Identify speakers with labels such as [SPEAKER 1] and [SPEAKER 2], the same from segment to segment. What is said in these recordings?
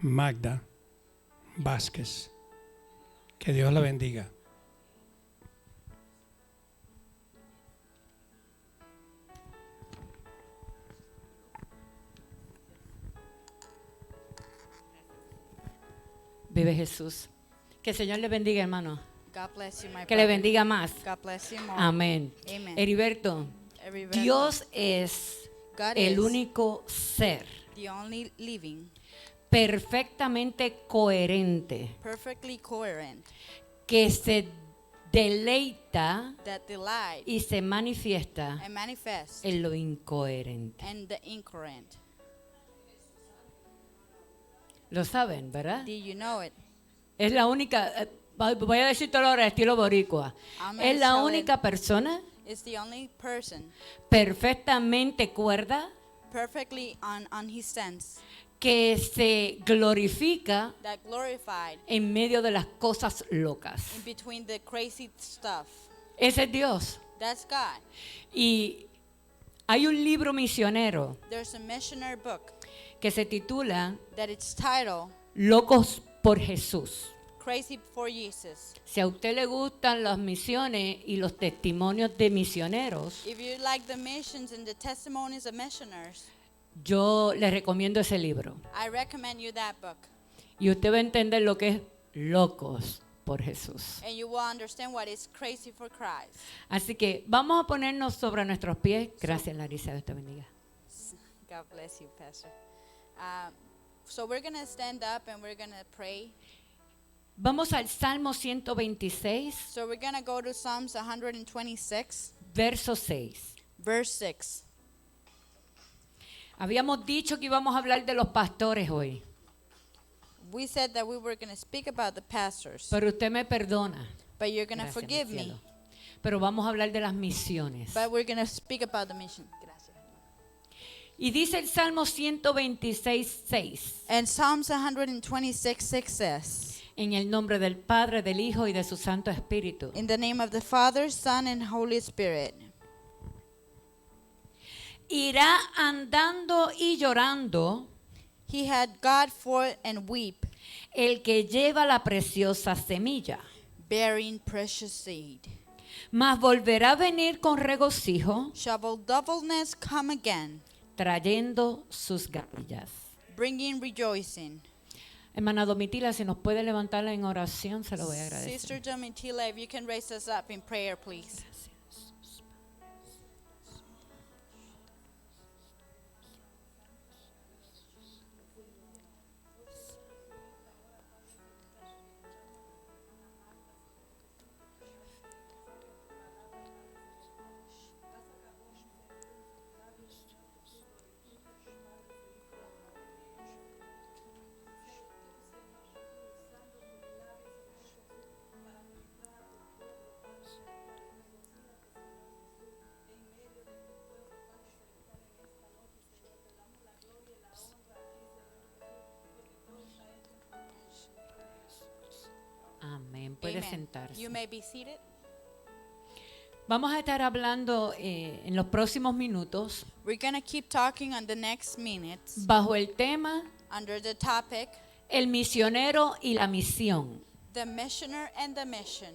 [SPEAKER 1] Magda Vázquez. Que Dios la bendiga.
[SPEAKER 2] Vive Jesús. Que el Señor le bendiga, hermano.
[SPEAKER 3] God bless you, my
[SPEAKER 2] Que le
[SPEAKER 3] brother.
[SPEAKER 2] bendiga más.
[SPEAKER 3] God bless you more.
[SPEAKER 2] Amén.
[SPEAKER 3] Amen.
[SPEAKER 2] Heriberto,
[SPEAKER 3] Heriberto,
[SPEAKER 2] Dios es
[SPEAKER 3] God
[SPEAKER 2] el
[SPEAKER 3] is
[SPEAKER 2] único ser
[SPEAKER 3] the only living,
[SPEAKER 2] perfectamente coherente
[SPEAKER 3] perfectly coherent,
[SPEAKER 2] que se deleita
[SPEAKER 3] that delight
[SPEAKER 2] y se manifiesta
[SPEAKER 3] and manifest
[SPEAKER 2] en lo incoherente.
[SPEAKER 3] and the incoherent.
[SPEAKER 2] Lo saben, ¿verdad?
[SPEAKER 3] Do you know it?
[SPEAKER 2] Es la única, voy a decírtelo ahora estilo boricua.
[SPEAKER 3] I'm gonna
[SPEAKER 2] Es la
[SPEAKER 3] tell
[SPEAKER 2] única persona
[SPEAKER 3] It's the only person
[SPEAKER 2] perfectamente cuerda
[SPEAKER 3] perfectly on his sense
[SPEAKER 2] que se glorifica
[SPEAKER 3] that glorified
[SPEAKER 2] en medio de las cosas locas.
[SPEAKER 3] in between the crazy stuff.
[SPEAKER 2] Ese es Dios.
[SPEAKER 3] That's God.
[SPEAKER 2] Y hay un libro misionero
[SPEAKER 3] There's a missionary book
[SPEAKER 2] que se titula
[SPEAKER 3] that it's titled
[SPEAKER 2] Locos por Jesús.
[SPEAKER 3] Crazy for Jesus.
[SPEAKER 2] Si a usted le gustan las misiones y los testimonios de misioneros,
[SPEAKER 3] If you like the missions and the testimonies of missioners,
[SPEAKER 2] yo le recomiendo ese libro.
[SPEAKER 3] I recommend you that book.
[SPEAKER 2] Y usted va a entender lo que es Locos por Jesús.
[SPEAKER 3] And you will understand what is crazy for Christ.
[SPEAKER 2] Así que vamos a ponernos sobre nuestros pies. Gracias, Larisa. Dios te bendiga.
[SPEAKER 3] God bless you, Pastor. So we're going to stand up and we're going to pray.
[SPEAKER 2] Vamos al Salmo 126,
[SPEAKER 3] So we're going to go to Psalms 126,
[SPEAKER 2] verso 6.
[SPEAKER 3] verse 6.
[SPEAKER 2] Habíamos dicho que íbamos a hablar de los pastores hoy,
[SPEAKER 3] We said that we were going to speak about the pastors,
[SPEAKER 2] pero usted me perdona.
[SPEAKER 3] but you're going to
[SPEAKER 2] Gracias,
[SPEAKER 3] forgive
[SPEAKER 2] mi
[SPEAKER 3] me.
[SPEAKER 2] cielo. Pero vamos a hablar de las misiones.
[SPEAKER 3] But we're going to speak about the mission. Gracias.
[SPEAKER 2] Y dice el Salmo 126, 6.
[SPEAKER 3] And Psalms 126, 6 says,
[SPEAKER 2] En el nombre del Padre, del Hijo y de su Santo Espíritu.
[SPEAKER 3] in the name of the Father, Son, and Holy Spirit.
[SPEAKER 2] Irá andando y llorando
[SPEAKER 3] He had God for and weep,
[SPEAKER 2] el que lleva la preciosa semilla.
[SPEAKER 3] bearing precious seed.
[SPEAKER 2] Mas volverá a venir con regocijo,
[SPEAKER 3] Shall doubleness come again,
[SPEAKER 2] trayendo sus gavillas.
[SPEAKER 3] bringing rejoicing.
[SPEAKER 2] Hermana Domitila, si nos puede levantarla en oración, se lo voy a agradecer.
[SPEAKER 3] Sister Domitila, if you can raise us up in prayer, please.
[SPEAKER 2] Amén. Puede
[SPEAKER 3] Amen.
[SPEAKER 2] sentarse.
[SPEAKER 3] You may be seated.
[SPEAKER 2] Vamos a estar hablando en los próximos minutos
[SPEAKER 3] We're going to keep talking on the next minutes
[SPEAKER 2] bajo el tema
[SPEAKER 3] under the topic,
[SPEAKER 2] El misionero y la misión.
[SPEAKER 3] the missioner and the mission.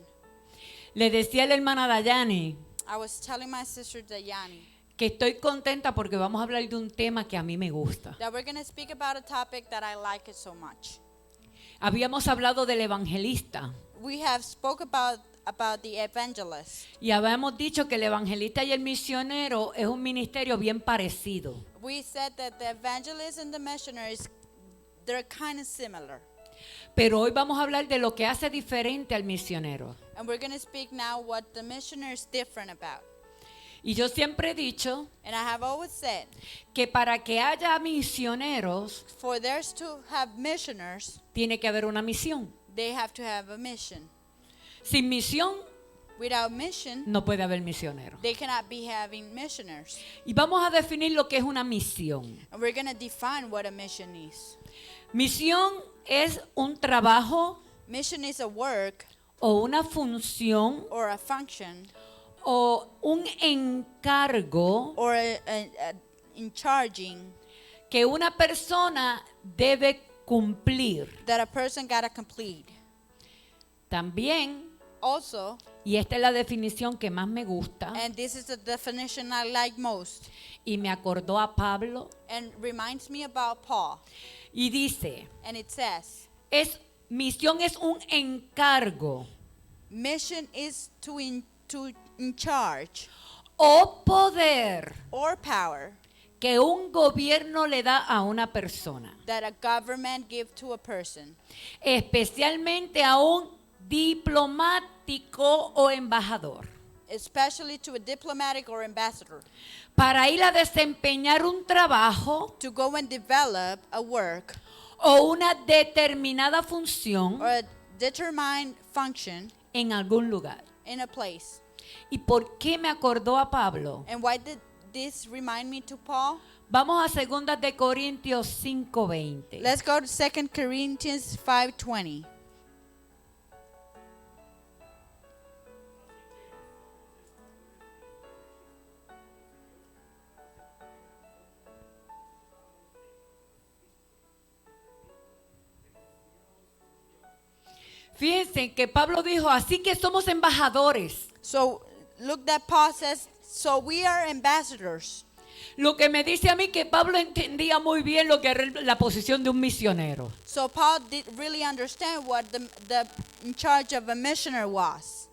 [SPEAKER 2] Le decía a la hermana Dayani
[SPEAKER 3] I was telling my sister Dayani
[SPEAKER 2] que estoy contenta porque vamos a hablar de un tema que a mí me gusta.
[SPEAKER 3] that we're going to speak about a topic that I like it so much.
[SPEAKER 2] Habíamos hablado del evangelista
[SPEAKER 3] We have spoke about the evangelist.
[SPEAKER 2] y habíamos dicho que el evangelista y el misionero es un ministerio bien parecido.
[SPEAKER 3] We said that the evangelist and the missionary they're kind of similar.
[SPEAKER 2] Pero hoy vamos a hablar de lo que hace diferente al misionero.
[SPEAKER 3] And we're going to speak now what the missionary is different about.
[SPEAKER 2] Y yo siempre he dicho
[SPEAKER 3] And I have always said,
[SPEAKER 2] que para que haya misioneros
[SPEAKER 3] for theirs to have missioners,
[SPEAKER 2] tiene que haber una misión.
[SPEAKER 3] they have to have a mission.
[SPEAKER 2] Sin misión
[SPEAKER 3] Without mission,
[SPEAKER 2] no puede haber misionero.
[SPEAKER 3] they cannot be having missioners.
[SPEAKER 2] Y vamos a definir lo que es una misión.
[SPEAKER 3] And we're going to define what a mission is.
[SPEAKER 2] Misión es un trabajo
[SPEAKER 3] Mission is a work
[SPEAKER 2] o una función
[SPEAKER 3] or a function
[SPEAKER 2] o un encargo
[SPEAKER 3] or in charging
[SPEAKER 2] que una persona debe cumplir.
[SPEAKER 3] that a person gotta complete.
[SPEAKER 2] También,
[SPEAKER 3] Also,
[SPEAKER 2] y esta es la definición que más me gusta,
[SPEAKER 3] and this is the definition I like most,
[SPEAKER 2] y me acordó a Pablo,
[SPEAKER 3] and reminds me about Paul.
[SPEAKER 2] y dice,
[SPEAKER 3] And it says,
[SPEAKER 2] misión es un encargo
[SPEAKER 3] mission is to in charge
[SPEAKER 2] o poder
[SPEAKER 3] or power
[SPEAKER 2] que un gobierno le da a una persona,
[SPEAKER 3] that a government give to a person,
[SPEAKER 2] especialmente a un diplomático o embajador,
[SPEAKER 3] especially to a diplomatic or ambassador,
[SPEAKER 2] para ir a desempeñar un trabajo
[SPEAKER 3] to go and develop a work
[SPEAKER 2] o una determinada función
[SPEAKER 3] or a determined function
[SPEAKER 2] en algún lugar.
[SPEAKER 3] in a place.
[SPEAKER 2] ¿Y por qué me acordó a Pablo?
[SPEAKER 3] And why did this remind me to Paul?
[SPEAKER 2] Vamos a 2 de Corintios 5:20.
[SPEAKER 3] Let's go to 2 Corinthians 5:20.
[SPEAKER 2] Fíjense que Pablo dijo, así que somos embajadores.
[SPEAKER 3] So look that Paul says, so we are ambassadors.
[SPEAKER 2] Lo que me dice a mí que Pablo entendía muy bien lo que era la posición de un misionero.
[SPEAKER 3] So Paul did really understand what the in charge of a missionary was.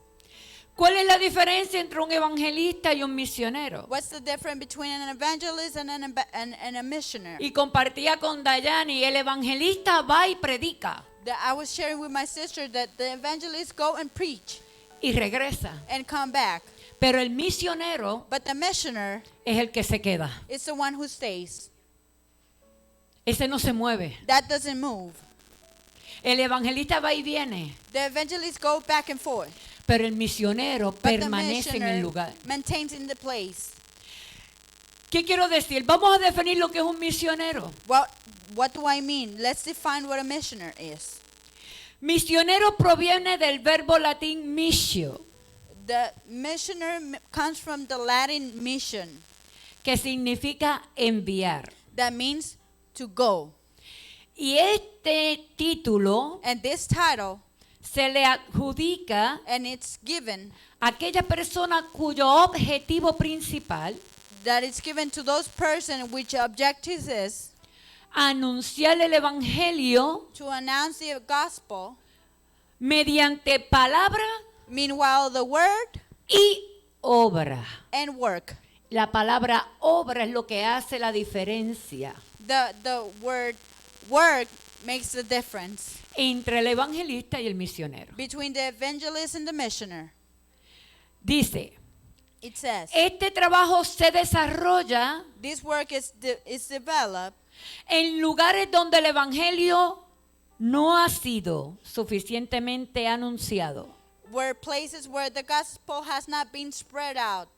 [SPEAKER 2] ¿Cuál es la diferencia entre un evangelista y un misionero?
[SPEAKER 3] What's the difference between an evangelist and and a missionary?
[SPEAKER 2] Y compartía con Dayani, el evangelista va y predica
[SPEAKER 3] I was sharing with my sister that the evangelists go and preach
[SPEAKER 2] y regresa.
[SPEAKER 3] and come back.
[SPEAKER 2] Pero el misionero
[SPEAKER 3] But the missionary
[SPEAKER 2] es el que se queda.
[SPEAKER 3] is the one who stays.
[SPEAKER 2] Ese no se mueve.
[SPEAKER 3] That doesn't move.
[SPEAKER 2] El evangelista va y viene,
[SPEAKER 3] The evangelists go back and forth.
[SPEAKER 2] pero el misionero
[SPEAKER 3] But the
[SPEAKER 2] permanece en el
[SPEAKER 3] missionary
[SPEAKER 2] lugar.
[SPEAKER 3] maintains in the place.
[SPEAKER 2] ¿Qué quiero decir? Vamos a definir lo que es un misionero.
[SPEAKER 3] What do I mean? Let's define what a missionary is.
[SPEAKER 2] Misionero proviene del verbo latín missio,
[SPEAKER 3] The missionary comes from the Latin mission.
[SPEAKER 2] que significa enviar.
[SPEAKER 3] That means to go.
[SPEAKER 2] Y este título
[SPEAKER 3] And this title,
[SPEAKER 2] se le adjudica
[SPEAKER 3] and it's given,
[SPEAKER 2] a aquella persona cuyo objetivo principal
[SPEAKER 3] that it's given to those persons which objective is
[SPEAKER 2] anunciar el evangelio
[SPEAKER 3] to announce the gospel.
[SPEAKER 2] mediante palabra
[SPEAKER 3] Meanwhile, the word
[SPEAKER 2] y obra.
[SPEAKER 3] and work.
[SPEAKER 2] La palabra obra es lo que hace la diferencia
[SPEAKER 3] The word work makes the difference
[SPEAKER 2] entre el evangelista y el misionero.
[SPEAKER 3] between the evangelist and the missionary.
[SPEAKER 2] Dice,
[SPEAKER 3] It says,
[SPEAKER 2] este trabajo se desarrolla
[SPEAKER 3] this work is developed
[SPEAKER 2] en lugares donde el evangelio no ha sido suficientemente anunciado.
[SPEAKER 3] where places where the gospel has not been spread out.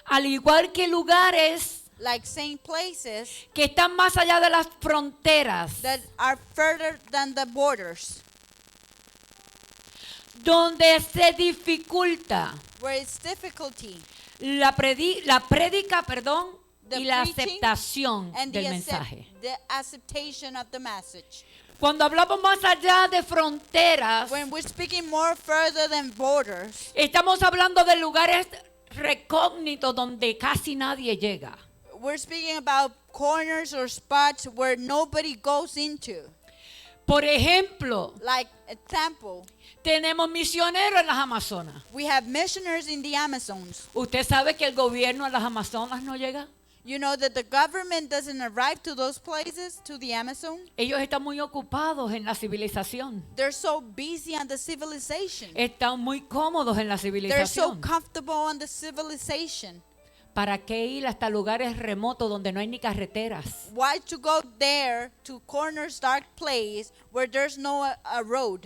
[SPEAKER 2] Al igual que lugares
[SPEAKER 3] Like same places
[SPEAKER 2] que están más allá de las fronteras,
[SPEAKER 3] that are further than the borders,
[SPEAKER 2] donde se dificulta
[SPEAKER 3] where it's difficulty
[SPEAKER 2] la prédica,
[SPEAKER 3] The
[SPEAKER 2] y la
[SPEAKER 3] preaching
[SPEAKER 2] aceptación
[SPEAKER 3] and
[SPEAKER 2] del mensaje.
[SPEAKER 3] the acceptation of the message.
[SPEAKER 2] Cuando hablamos más allá de fronteras,
[SPEAKER 3] When we're speaking more further than borders,
[SPEAKER 2] estamos hablando de lugares recógnitos donde casi nadie llega.
[SPEAKER 3] we're speaking about corners or spots where nobody goes into.
[SPEAKER 2] Por ejemplo,
[SPEAKER 3] Like example,
[SPEAKER 2] tenemos misioneros en las Amazonas.
[SPEAKER 3] we have missionaries in the Amazons.
[SPEAKER 2] ¿Usted sabe que el gobierno en las Amazonas no llega?
[SPEAKER 3] You know that the government doesn't arrive to those places, to the Amazon.
[SPEAKER 2] Ellos están muy ocupados en la civilización.
[SPEAKER 3] They're so busy on the civilization.
[SPEAKER 2] Están muy cómodos en la
[SPEAKER 3] They're so
[SPEAKER 2] civilización.
[SPEAKER 3] comfortable on the civilization.
[SPEAKER 2] ¿Para qué ir hasta lugares remotos donde no hay ni carreteras?
[SPEAKER 3] Why to go there to corners, dark place where there's no a road?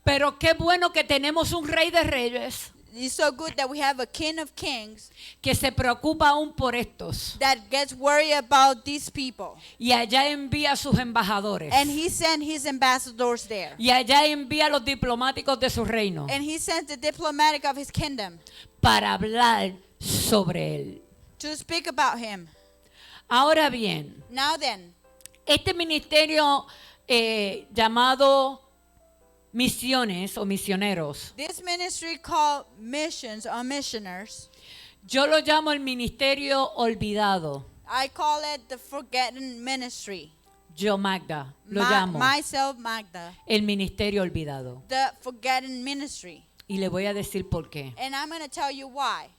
[SPEAKER 2] Pero qué bueno que tenemos un rey de reyes
[SPEAKER 3] It's so good that we have a King of Kings
[SPEAKER 2] que se preocupa aún por estos.
[SPEAKER 3] that gets worried about these people.
[SPEAKER 2] Y allá envía a sus embajadores.
[SPEAKER 3] And he sent his ambassadors there.
[SPEAKER 2] Y allá envía a los diplomáticos de su reino
[SPEAKER 3] And he sent the diplomatic of his kingdom
[SPEAKER 2] para hablar sobre él.
[SPEAKER 3] to speak about him.
[SPEAKER 2] Ahora bien,
[SPEAKER 3] Now then,
[SPEAKER 2] este ministerio llamado misiones o misioneros.
[SPEAKER 3] This ministry called missions or missioners,
[SPEAKER 2] Yo lo llamo el ministerio olvidado.
[SPEAKER 3] I call it the forgotten ministry.
[SPEAKER 2] Yo, Magda, lo llamo
[SPEAKER 3] Myself, Magda,
[SPEAKER 2] el ministerio olvidado.
[SPEAKER 3] the forgotten ministry.
[SPEAKER 2] Y le voy a decir por qué.
[SPEAKER 3] And I'm going to tell you why.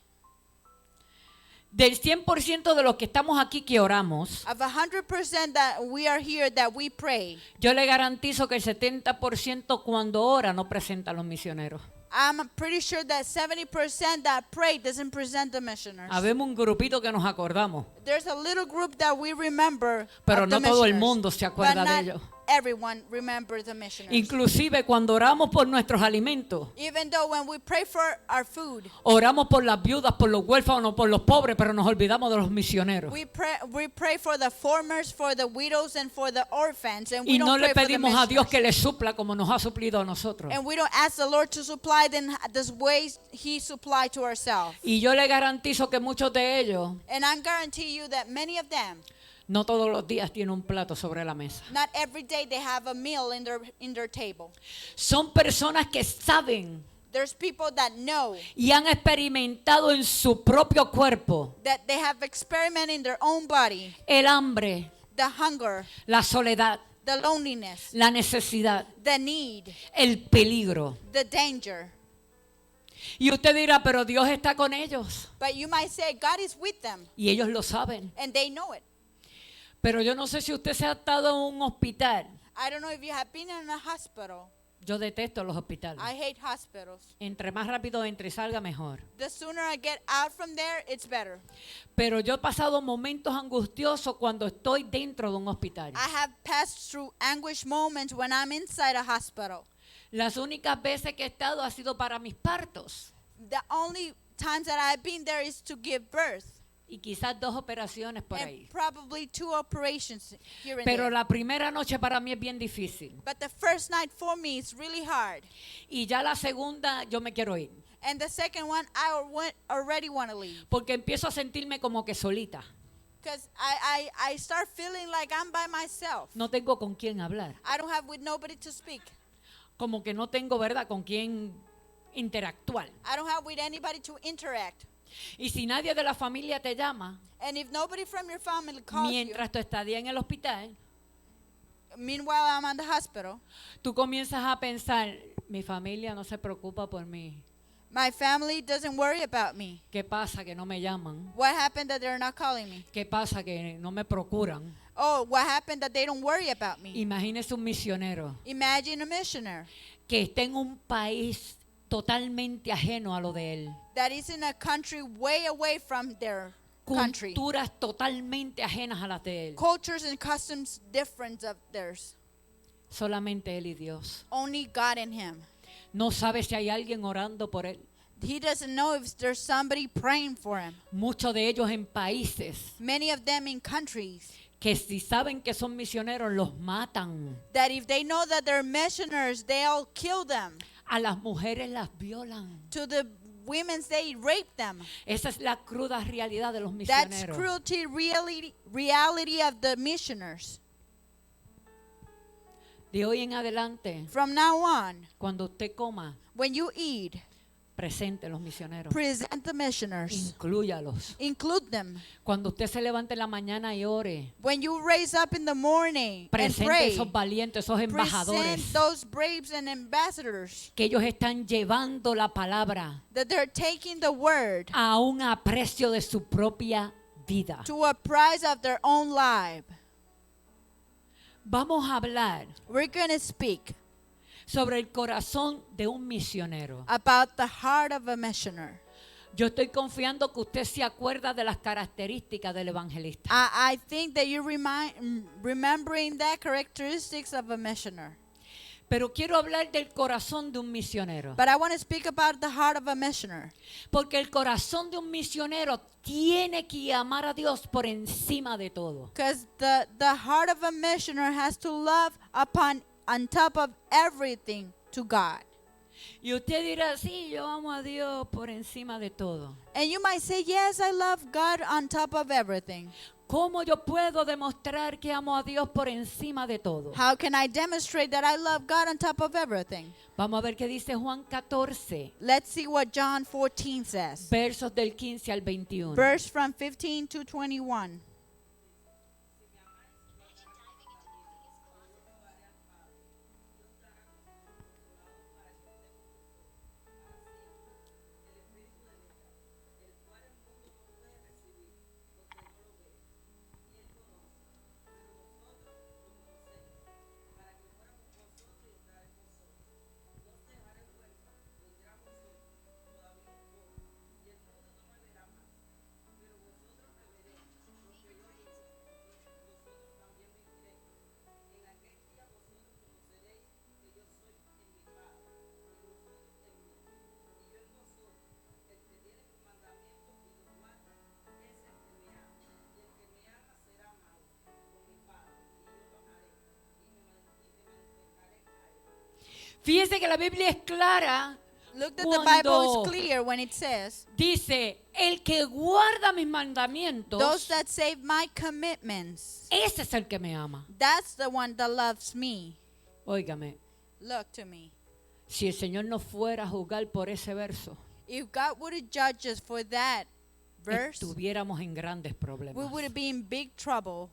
[SPEAKER 2] Del 100% de los que estamos aquí que oramos,
[SPEAKER 3] Of 100% that we are here, that we pray,
[SPEAKER 2] yo le garantizo que el 70% cuando ora no presenta a los misioneros.
[SPEAKER 3] I'm pretty sure that 70% that pray doesn't present the missioners.
[SPEAKER 2] Habemos un grupito que nos acordamos,
[SPEAKER 3] There's a little group that we remember,
[SPEAKER 2] pero
[SPEAKER 3] of the
[SPEAKER 2] no todo el
[SPEAKER 3] missioners,
[SPEAKER 2] mundo se acuerda
[SPEAKER 3] but
[SPEAKER 2] de
[SPEAKER 3] not
[SPEAKER 2] ellos.
[SPEAKER 3] everyone remembers the missioners.
[SPEAKER 2] Inclusive cuando oramos por nuestros alimentos,
[SPEAKER 3] Even though when we pray for our food,
[SPEAKER 2] oramos por las viudas, por los huérfanos, por los pobres, pero nos olvidamos de los misioneros.
[SPEAKER 3] we pray for the foreigners, for the widows, and for the orphans, and we
[SPEAKER 2] Y no
[SPEAKER 3] don't
[SPEAKER 2] le
[SPEAKER 3] pray for the
[SPEAKER 2] pedimos a Dios
[SPEAKER 3] missioners.
[SPEAKER 2] que le supla como nos ha suplido a nosotros.
[SPEAKER 3] And we don't ask the Lord to supply them the ways He supplied to ourselves.
[SPEAKER 2] Y yo le garantizo que muchos de ellos
[SPEAKER 3] And I guarantee you that many of them,
[SPEAKER 2] no todos los días tienen un plato sobre la mesa.
[SPEAKER 3] not every day they have a meal in their table.
[SPEAKER 2] Son personas que saben
[SPEAKER 3] There's people that know
[SPEAKER 2] y han experimentado en su propio cuerpo
[SPEAKER 3] that they have experimented in their own body
[SPEAKER 2] el hambre,
[SPEAKER 3] the hunger,
[SPEAKER 2] la soledad,
[SPEAKER 3] the loneliness,
[SPEAKER 2] la necesidad,
[SPEAKER 3] the need,
[SPEAKER 2] el peligro.
[SPEAKER 3] the danger.
[SPEAKER 2] Y usted dirá, pero Dios está con ellos.
[SPEAKER 3] But you might say God is with them,
[SPEAKER 2] Y ellos lo saben.
[SPEAKER 3] and they know it.
[SPEAKER 2] Pero yo no sé si usted se ha estado en un hospital.
[SPEAKER 3] I don't know if you have been in a hospital.
[SPEAKER 2] Yo detesto los hospitales.
[SPEAKER 3] I hate hospitals.
[SPEAKER 2] Entre más rápido entre y salga, mejor.
[SPEAKER 3] The sooner I get out from there, it's better.
[SPEAKER 2] Pero yo he pasado momentos angustiosos cuando estoy dentro de un hospital.
[SPEAKER 3] I have passed through anguish moments when I'm inside a hospital.
[SPEAKER 2] Las únicas veces que he estado ha sido para mis partos.
[SPEAKER 3] The only times that I've been there is to give birth,
[SPEAKER 2] Y quizás 2 operaciones por
[SPEAKER 3] and
[SPEAKER 2] ahí.
[SPEAKER 3] probably 2 operations here and
[SPEAKER 2] Pero
[SPEAKER 3] there.
[SPEAKER 2] la primera noche para mí es bien difícil.
[SPEAKER 3] But the first night for me is really hard.
[SPEAKER 2] Y ya la segunda yo me quiero ir.
[SPEAKER 3] And the second one, already want to leave.
[SPEAKER 2] Porque empiezo a sentirme como que solita.
[SPEAKER 3] Because I start feeling like I'm by myself.
[SPEAKER 2] No tengo con quién hablar.
[SPEAKER 3] I don't have with nobody to speak.
[SPEAKER 2] Como que no tengo, ¿verdad?, con quién interactuar.
[SPEAKER 3] I don't have with anybody to interact.
[SPEAKER 2] Y si nadie de la familia te llama,
[SPEAKER 3] And if nobody from your family calls
[SPEAKER 2] mientras tu estadía en el hospital,
[SPEAKER 3] you, meanwhile I'm at the hospital,
[SPEAKER 2] tú comienzas a pensar, mi familia no se preocupa por mí.
[SPEAKER 3] my family doesn't worry about me.
[SPEAKER 2] ¿Qué pasa que no me llaman?
[SPEAKER 3] What happened that they're not calling me?
[SPEAKER 2] ¿Qué pasa que no me procuran?
[SPEAKER 3] Oh, what happened that they don't worry about me?
[SPEAKER 2] Imagínese un misionero
[SPEAKER 3] Imagine a missionary
[SPEAKER 2] que esté en un país totalmente ajeno a lo de él.
[SPEAKER 3] that is in a country way away from their country.
[SPEAKER 2] Culturas totalmente ajenas a las de él.
[SPEAKER 3] Cultures and customs different of theirs.
[SPEAKER 2] Solamente él y Dios.
[SPEAKER 3] Only God and Him.
[SPEAKER 2] No sabe si hay alguien orando por él.
[SPEAKER 3] He doesn't know if there's somebody praying for him.
[SPEAKER 2] Muchos de ellos en países
[SPEAKER 3] Many of them in countries
[SPEAKER 2] que si saben que son misioneros los matan.
[SPEAKER 3] that if they know that they're missionaries, they'll kill them.
[SPEAKER 2] A las mujeres las violan.
[SPEAKER 3] To the women, they rape them.
[SPEAKER 2] Esa es la cruda realidad de los
[SPEAKER 3] That's
[SPEAKER 2] misioneros.
[SPEAKER 3] cruelty, reality of the missioners.
[SPEAKER 2] De hoy en adelante,
[SPEAKER 3] From now on,
[SPEAKER 2] cuando usted coma,
[SPEAKER 3] when you eat,
[SPEAKER 2] presente los misioneros.
[SPEAKER 3] present the missioners.
[SPEAKER 2] Inclúyalos.
[SPEAKER 3] Include them.
[SPEAKER 2] Cuando usted se levante en la mañana y ore,
[SPEAKER 3] When you raise up in the morning and
[SPEAKER 2] presente
[SPEAKER 3] pray,
[SPEAKER 2] esos valientes, esos embajadores
[SPEAKER 3] present those braves and ambassadors
[SPEAKER 2] que ellos están llevando la palabra
[SPEAKER 3] that they're taking the word
[SPEAKER 2] a un aprecio de su propia vida.
[SPEAKER 3] to a price of their own life.
[SPEAKER 2] Vamos a hablar
[SPEAKER 3] We're going to speak
[SPEAKER 2] sobre el corazón de un misionero.
[SPEAKER 3] about the heart of a missioner.
[SPEAKER 2] Yo estoy confiando que usted se acuerda de las características del evangelista.
[SPEAKER 3] I think that you're remembering that characteristics of a missioner.
[SPEAKER 2] Pero quiero hablar del corazón de un misionero.
[SPEAKER 3] But I want to speak about the heart of a missioner.
[SPEAKER 2] Porque el corazón de un misionero tiene que amar a Dios por encima de todo.
[SPEAKER 3] Because the heart of a missioner has to love on top of everything to God.
[SPEAKER 2] Y usted dirá, sí, yo amo a Dios por encima de todo.
[SPEAKER 3] And you might say, yes, I love God on top of everything.
[SPEAKER 2] ¿Cómo yo puedo demostrar que amo a Dios por encima de todo?
[SPEAKER 3] How can I demonstrate that I love God on top of everything?
[SPEAKER 2] Vamos a ver qué dice Juan 14,
[SPEAKER 3] Let's see what John 14 says.
[SPEAKER 2] versos del 15 al 21.
[SPEAKER 3] Verse from 15 to 21.
[SPEAKER 2] Fíjese que la Biblia es clara.
[SPEAKER 3] Look that the Bible
[SPEAKER 2] Cuando
[SPEAKER 3] is clear when it says,
[SPEAKER 2] dice, el que guarda mis mandamientos,
[SPEAKER 3] those that save my commitments,
[SPEAKER 2] ese es el que me ama.
[SPEAKER 3] that's the one that loves me.
[SPEAKER 2] Óigame,
[SPEAKER 3] Look to me.
[SPEAKER 2] si el Señor no fuera a juzgar por ese verso,
[SPEAKER 3] If God would judge us for that verse,
[SPEAKER 2] estuviéramos en grandes problemas.
[SPEAKER 3] we would be in big trouble.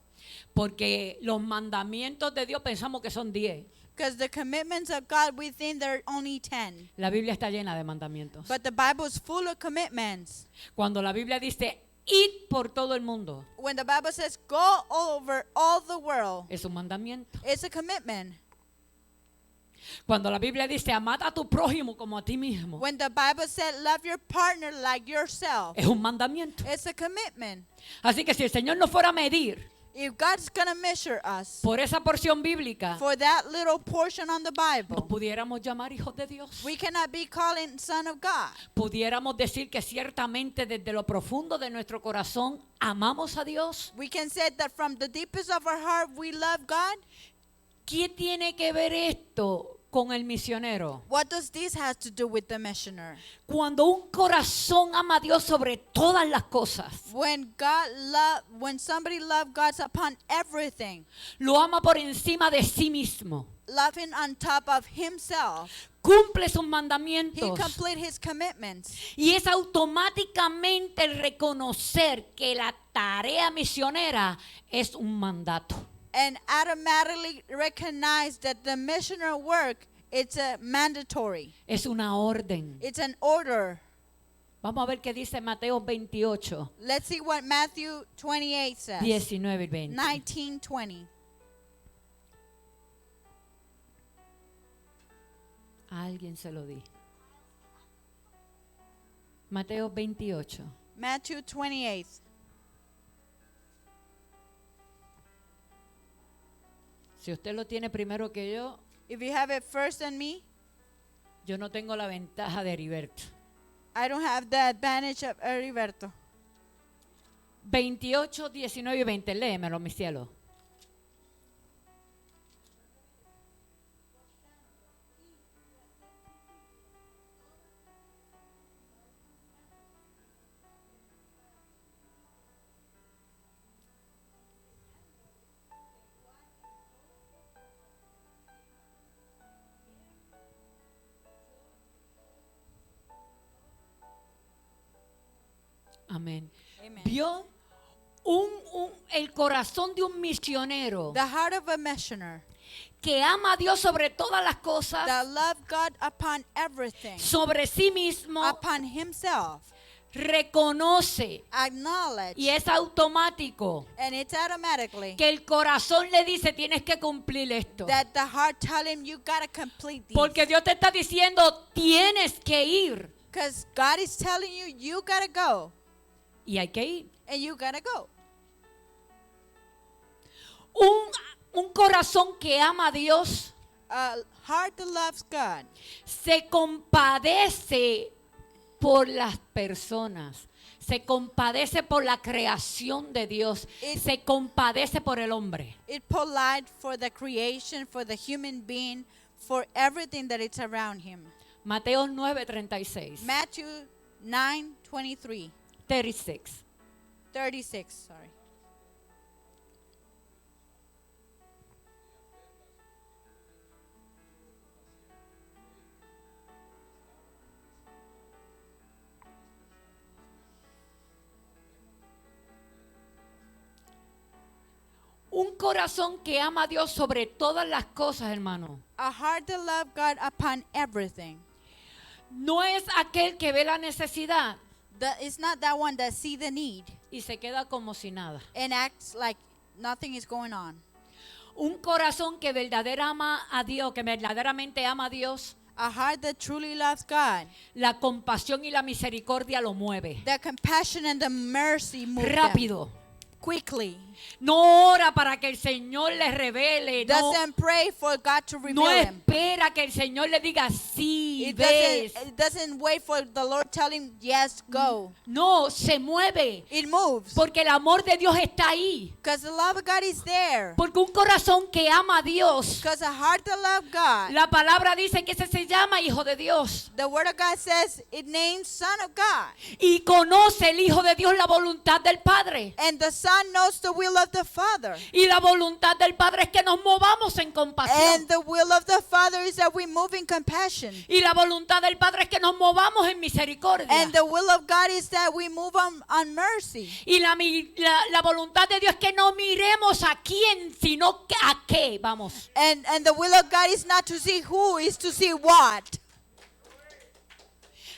[SPEAKER 2] Porque los mandamientos de Dios pensamos que son 10.
[SPEAKER 3] Because the commitments of God, we think they're only 10.
[SPEAKER 2] La Biblia está llena de mandamientos.
[SPEAKER 3] But the Bible is full of commitments.
[SPEAKER 2] Cuando la Biblia dice, id por todo el mundo,
[SPEAKER 3] When the Bible says, go over all the world,
[SPEAKER 2] es un mandamiento.
[SPEAKER 3] it's a commitment.
[SPEAKER 2] Cuando la Biblia dice, amad a tu prójimo como a ti mismo,
[SPEAKER 3] When the Bible said, love your partner like yourself,
[SPEAKER 2] es un mandamiento.
[SPEAKER 3] it's a commitment.
[SPEAKER 2] Así que si el Señor no fuera a medir
[SPEAKER 3] If God's going to measure us
[SPEAKER 2] por esa porción bíblica,
[SPEAKER 3] for that little portion on the
[SPEAKER 2] nos
[SPEAKER 3] Bible,
[SPEAKER 2] pudiéramos llamar hijos de Dios.
[SPEAKER 3] we cannot be calling son of God.
[SPEAKER 2] Pudiéramos decir que ciertamente desde lo profundo de nuestro corazón amamos a Dios.
[SPEAKER 3] We can say that from the deepest of our heart, we love God.
[SPEAKER 2] ¿Qué tiene que ver esto con el misionero?
[SPEAKER 3] What does this have to do with the missioner?
[SPEAKER 2] Cuando un corazón ama a Dios sobre todas las cosas,
[SPEAKER 3] When somebody loves God upon everything,
[SPEAKER 2] lo ama por encima de sí mismo,
[SPEAKER 3] loving on top of himself,
[SPEAKER 2] cumple sus
[SPEAKER 3] he
[SPEAKER 2] mandamientos
[SPEAKER 3] complete his commitments.
[SPEAKER 2] y es automáticamente el reconocer que la tarea misionera es un mandato.
[SPEAKER 3] And automatically recognize that the missionary work, it's a mandatory.
[SPEAKER 2] Es una orden.
[SPEAKER 3] It's an order.
[SPEAKER 2] Vamos a ver qué dice Mateo 28,
[SPEAKER 3] Let's see what Matthew 28 says.
[SPEAKER 2] 19 y 20.
[SPEAKER 3] 19:20.
[SPEAKER 2] A alguien se lo di. Mateo 28.
[SPEAKER 3] Matthew 28.
[SPEAKER 2] Si usted lo tiene primero que yo,
[SPEAKER 3] If you have it first than me,
[SPEAKER 2] yo no tengo la ventaja de Heriberto.
[SPEAKER 3] I don't have the advantage of Heriberto.
[SPEAKER 2] 28, 19 y 20. Léemelo, mi cielo. Amén.
[SPEAKER 3] Amen.
[SPEAKER 2] ¿Vio el corazón de un misionero
[SPEAKER 3] The heart of a missioner
[SPEAKER 2] que ama a Dios sobre todas las cosas,
[SPEAKER 3] that love God upon everything,
[SPEAKER 2] sobre sí mismo,
[SPEAKER 3] upon himself,
[SPEAKER 2] reconoce
[SPEAKER 3] acknowledge,
[SPEAKER 2] y es automático
[SPEAKER 3] and it's automatically
[SPEAKER 2] que el corazón le dice tienes que cumplir esto.
[SPEAKER 3] that the heart tell him you gotta complete these.
[SPEAKER 2] Porque Dios te está diciendo tienes que ir
[SPEAKER 3] Because God is telling you you gotta go,
[SPEAKER 2] y hay que ir.
[SPEAKER 3] and you gotta go.
[SPEAKER 2] Un corazón que ama a Dios
[SPEAKER 3] A heart that loves God
[SPEAKER 2] se compadece por las personas, se compadece por la creación de Dios, se compadece por el hombre.
[SPEAKER 3] it polite for the creation, for the human being, for everything that it's around him.
[SPEAKER 2] Mateo 9:36.
[SPEAKER 3] Matthew 9:23.
[SPEAKER 2] 36.
[SPEAKER 3] 36, sorry.
[SPEAKER 2] Un corazón que ama a Dios sobre todas las cosas, hermano.
[SPEAKER 3] A heart that love God upon everything.
[SPEAKER 2] No es aquel que ve la necesidad
[SPEAKER 3] It's not that one that see the need
[SPEAKER 2] y se queda como si nada.
[SPEAKER 3] and acts like nothing is going on.
[SPEAKER 2] Un corazón que verdaderamente ama a Dios,
[SPEAKER 3] A heart that truly loves God.
[SPEAKER 2] la compasión y la misericordia lo mueve.
[SPEAKER 3] The compassion and the mercy move them
[SPEAKER 2] Rápido.
[SPEAKER 3] quickly.
[SPEAKER 2] No ora para que el Señor le revele. No,
[SPEAKER 3] Doesn't pray for God to reveal
[SPEAKER 2] no
[SPEAKER 3] him.
[SPEAKER 2] espera que el Señor le diga sí,
[SPEAKER 3] It
[SPEAKER 2] ves.
[SPEAKER 3] doesn't wait for the Lord telling yes, go.
[SPEAKER 2] No, se mueve.
[SPEAKER 3] It moves.
[SPEAKER 2] Porque el amor de Dios está ahí.
[SPEAKER 3] Because the love of God is there.
[SPEAKER 2] Porque un corazón que ama a Dios,
[SPEAKER 3] Because a heart that loves God.
[SPEAKER 2] la palabra dice que ese se llama hijo de Dios.
[SPEAKER 3] The word of God says it names Son of God.
[SPEAKER 2] Y conoce el hijo de Dios la voluntad del Padre.
[SPEAKER 3] And the Son knows the will of the Father.
[SPEAKER 2] Y la voluntad del Padre es que nos movamos en compasión.
[SPEAKER 3] And the will of the Father is that we move in compassion.
[SPEAKER 2] Y la voluntad del Padre es que nos movamos en misericordia.
[SPEAKER 3] And the will of God is that we move on mercy.
[SPEAKER 2] Y la voluntad de Dios es que no miremos a quién, sino a qué. Vamos.
[SPEAKER 3] And the will of God is not to see who, is to see what.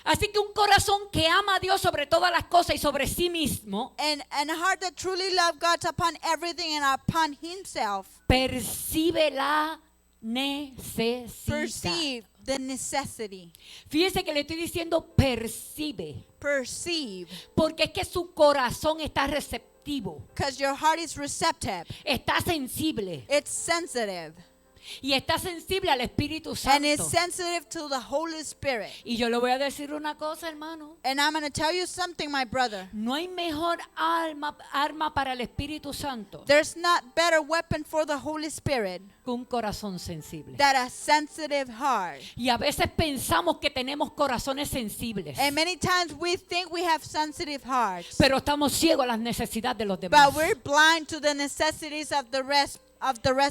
[SPEAKER 2] Así que un corazón que ama a Dios sobre todas las cosas y sobre sí mismo,
[SPEAKER 3] And a heart that truly loves God upon everything and upon himself.
[SPEAKER 2] percibe la necesidad.
[SPEAKER 3] Perceive the necessity.
[SPEAKER 2] Fíjese que le estoy diciendo percibe,
[SPEAKER 3] Perceive.
[SPEAKER 2] porque es que su corazón está receptivo,
[SPEAKER 3] Because your heart is receptive.
[SPEAKER 2] está sensible
[SPEAKER 3] It's sensitive.
[SPEAKER 2] y está sensible al Espíritu
[SPEAKER 3] And it's
[SPEAKER 2] Santo.
[SPEAKER 3] sensitive to the Holy Spirit.
[SPEAKER 2] Y yo le voy a decir una cosa, hermano.
[SPEAKER 3] And I'm going to tell you something, my brother.
[SPEAKER 2] No hay mejor arma para el Espíritu Santo
[SPEAKER 3] There's not better weapon for the Holy Spirit
[SPEAKER 2] que un corazón sensible.
[SPEAKER 3] than a sensitive heart.
[SPEAKER 2] Y a veces pensamos que tenemos corazones sensibles,
[SPEAKER 3] And many times we think we have sensitive hearts.
[SPEAKER 2] pero estamos ciegos a las necesidades de los demás.
[SPEAKER 3] But we're blind to the necessities of the rest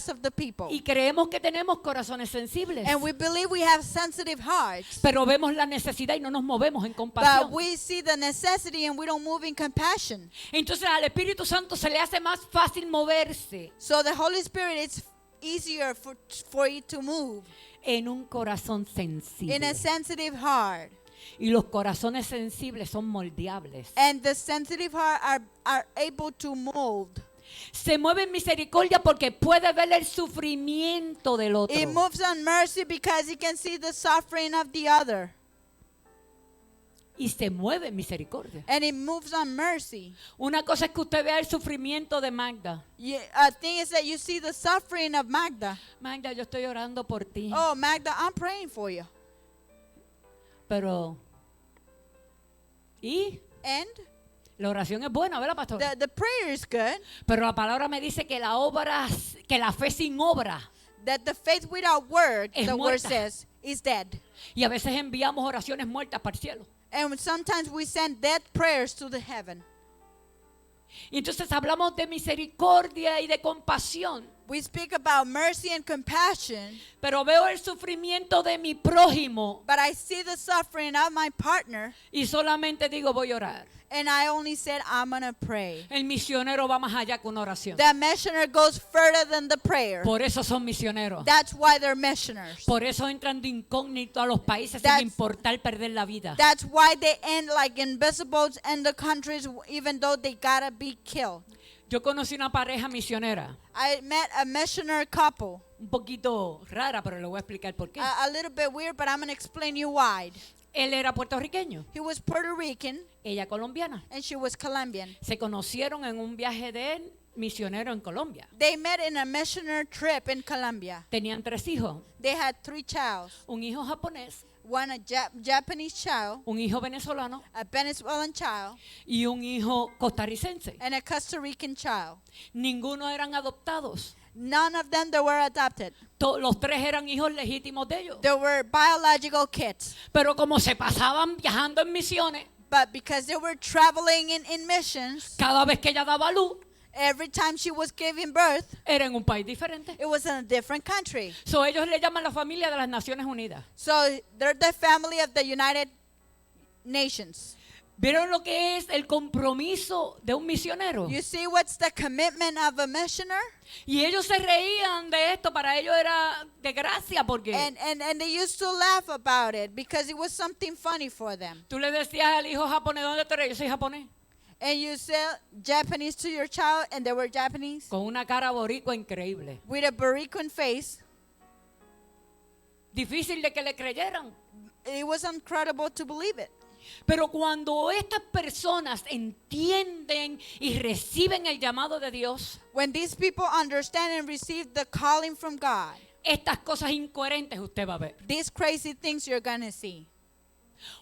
[SPEAKER 3] of the people.
[SPEAKER 2] Y creemos que tenemos corazones sensibles,
[SPEAKER 3] And we believe we have sensitive hearts.
[SPEAKER 2] pero vemos la necesidad y no nos movemos en
[SPEAKER 3] But
[SPEAKER 2] compasión.
[SPEAKER 3] we see the necessity and we don't move in compassion.
[SPEAKER 2] Entonces al Espíritu Santo se le hace más fácil moverse
[SPEAKER 3] So the Holy Spirit, it's easier for it to move
[SPEAKER 2] en un corazón
[SPEAKER 3] in
[SPEAKER 2] sensible.
[SPEAKER 3] a sensitive heart.
[SPEAKER 2] Y los corazones sensibles son moldeables.
[SPEAKER 3] And the sensitive heart are able to mold.
[SPEAKER 2] Se mueve en misericordia porque puede ver el sufrimiento del otro.
[SPEAKER 3] It moves on mercy because it can see the suffering of the other.
[SPEAKER 2] Y se mueve en misericordia.
[SPEAKER 3] And it moves on mercy.
[SPEAKER 2] Una cosa es que usted vea el sufrimiento de Magda.
[SPEAKER 3] A thing is that you see the suffering of Magda.
[SPEAKER 2] Magda, yo estoy orando por ti.
[SPEAKER 3] Oh, Magda, I'm praying for you.
[SPEAKER 2] Pero, ¿y?
[SPEAKER 3] And
[SPEAKER 2] La oración es buena, ¿verdad, pastor?
[SPEAKER 3] the prayer is good.
[SPEAKER 2] Pero la palabra me dice que la fe sin obra.
[SPEAKER 3] That the faith without word,
[SPEAKER 2] Es
[SPEAKER 3] the word
[SPEAKER 2] muerta.
[SPEAKER 3] says, is dead.
[SPEAKER 2] Y a veces enviamos oraciones muertas para el cielo.
[SPEAKER 3] And sometimes we send dead prayers to the heaven.
[SPEAKER 2] Y entonces hablamos de misericordia y de compasión.
[SPEAKER 3] We speak about mercy and compassion,
[SPEAKER 2] Pero veo el sufrimiento de mi prójimo
[SPEAKER 3] but I see the suffering of my partner,
[SPEAKER 2] y solamente digo voy a orar.
[SPEAKER 3] and I only said, I'm going to pray.
[SPEAKER 2] El misionero va más allá que una oración.
[SPEAKER 3] The missioner goes further than the prayer.
[SPEAKER 2] Por eso son misioneros.
[SPEAKER 3] That's why they're missioners.
[SPEAKER 2] Por eso entran de incógnito a los países
[SPEAKER 3] That's-
[SPEAKER 2] sin importar perder la vida.
[SPEAKER 3] That's why they end like invisibles in the countries, even though they gotta be killed.
[SPEAKER 2] Yo conocí una pareja misionera,
[SPEAKER 3] I met a missionary couple.
[SPEAKER 2] un poquito rara, pero le voy a explicar por qué.
[SPEAKER 3] A little bit weird, but I'm gonna explain you why.
[SPEAKER 2] Él era puertorriqueño,
[SPEAKER 3] He was Puerto Rican
[SPEAKER 2] ella colombiana.
[SPEAKER 3] and she was Colombian.
[SPEAKER 2] Se conocieron en un viaje de misionero en Colombia.
[SPEAKER 3] They met in a missionary trip in Colombia.
[SPEAKER 2] Tenían 3 hijos,
[SPEAKER 3] They had 3 children.
[SPEAKER 2] un hijo japonés,
[SPEAKER 3] One a Japanese child,
[SPEAKER 2] un hijo venezolano
[SPEAKER 3] a Venezuelan child,
[SPEAKER 2] y un hijo costarricense.
[SPEAKER 3] and a Costa Rican child.
[SPEAKER 2] Ninguno eran adoptados.
[SPEAKER 3] None of them that were adopted.
[SPEAKER 2] Los tres eran hijos legítimos de ellos.
[SPEAKER 3] They were biological kids.
[SPEAKER 2] Pero como se pasaban viajando en misiones,
[SPEAKER 3] But because they were traveling in missions,
[SPEAKER 2] cada vez que ella daba luz,
[SPEAKER 3] every time she was giving birth,
[SPEAKER 2] era en un país diferente.
[SPEAKER 3] it was in a different country.
[SPEAKER 2] So, ellos le llaman la familia de las Naciones Unidas.
[SPEAKER 3] So they're the family of the United Nations.
[SPEAKER 2] ¿Vieron lo que es el compromiso de un misionero?
[SPEAKER 3] You see what's the commitment of a missioner?
[SPEAKER 2] Y ellos se reían de esto, para ellos era de gracia, porque
[SPEAKER 3] And they used to laugh about it because it was something funny for them.
[SPEAKER 2] tú le decías al hijo japonés, ¿dónde tú eres? Yo soy japonés.
[SPEAKER 3] And you said Japanese to your child, and they were Japanese,
[SPEAKER 2] Con una cara boricua increíble.
[SPEAKER 3] with a Boricuan face.
[SPEAKER 2] Difícil de que le creyeran.
[SPEAKER 3] It was incredible to believe it.
[SPEAKER 2] Pero cuando estas personas entienden y reciben el llamado de Dios,
[SPEAKER 3] When these people understand and receive the calling from God,
[SPEAKER 2] estas cosas incoherentes usted va a ver.
[SPEAKER 3] these crazy things you're going to see.